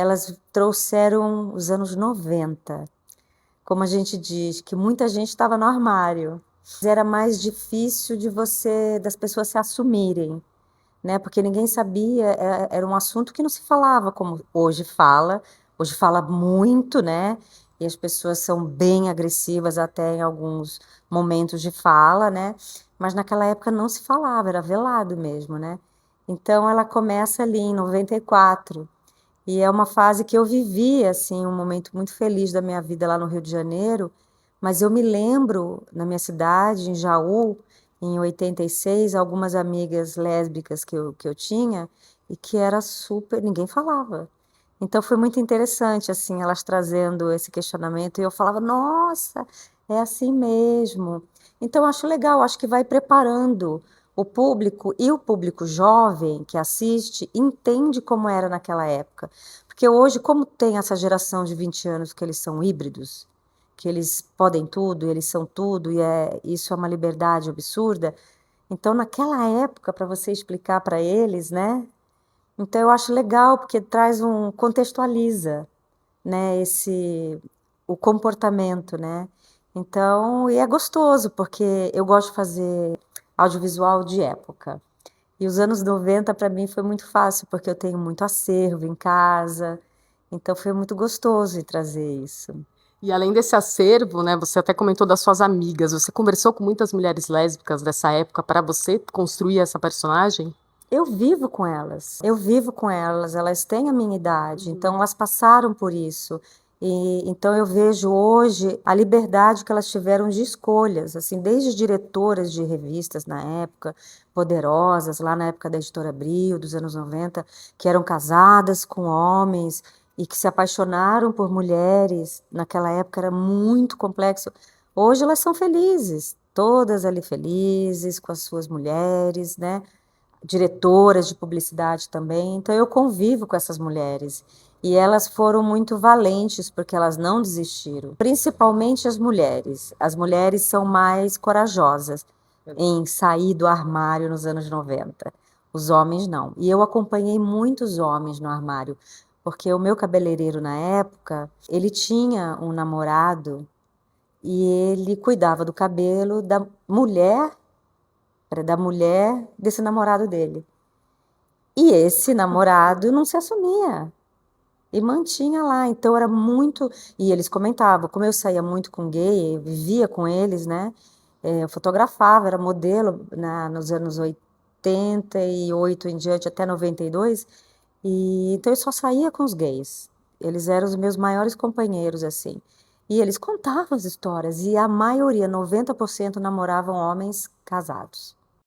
elas trouxeram os anos 90. Como a gente diz, que muita gente estava no armário. Era mais difícil das pessoas se assumirem, né? Porque ninguém sabia, era um assunto que não se falava como hoje fala. Hoje fala muito, né? E as pessoas são bem agressivas até em alguns momentos de fala, né? Mas naquela época não se falava, era velado mesmo, né? Então ela começa ali em 94. E é uma fase que eu vivi, assim, um momento muito feliz da minha vida lá no Rio de Janeiro, mas eu me lembro, na minha cidade, em Jaú, em 86, algumas amigas lésbicas que eu tinha, e que era super, ninguém falava. Então foi muito interessante, assim, elas trazendo esse questionamento, e eu falava, nossa, é assim mesmo. Então eu acho legal, acho que vai preparando o público, e o público jovem que assiste entende como era naquela época. Porque hoje, como tem essa geração de 20 anos que eles são híbridos, que eles podem tudo, e eles são tudo, e isso é uma liberdade absurda. Então, naquela época, para você explicar para eles, né? Então, eu acho legal, porque contextualiza, né, o comportamento, né? Então, e é gostoso, porque eu gosto de fazer audiovisual de época. E os anos 90 para mim foi muito fácil, porque eu tenho muito acervo em casa, então foi muito gostoso de trazer isso. E além desse acervo, né, você até comentou das suas amigas. Você conversou com muitas mulheres lésbicas dessa época para você construir essa personagem? Eu vivo com elas têm a minha idade, então elas passaram por isso. E então eu vejo hoje a liberdade que elas tiveram de escolhas, assim, desde diretoras de revistas na época, poderosas, lá na época da Editora Abril, dos anos 90, que eram casadas com homens e que se apaixonaram por mulheres. Naquela época era muito complexo. Hoje elas são felizes, todas ali felizes com as suas mulheres, né? Diretoras de publicidade também. Então eu convivo com essas mulheres e elas foram muito valentes porque elas não desistiram, principalmente as mulheres. As mulheres são mais corajosas em sair do armário nos anos 90. Os homens não. E eu acompanhei muitos homens no armário, porque o meu cabeleireiro na época, ele tinha um namorado e ele cuidava do cabelo da mulher desse namorado dele. E esse namorado não se assumia e mantinha lá. Então era muito. E eles comentavam, como eu saía muito com gay, eu vivia com eles, né? Eu fotografava, era modelo nos anos 88 em diante, até 92. Então eu só saía com os gays. Eles eram os meus maiores companheiros, assim. E eles contavam as histórias, e a maioria, 90%, namoravam homens casados.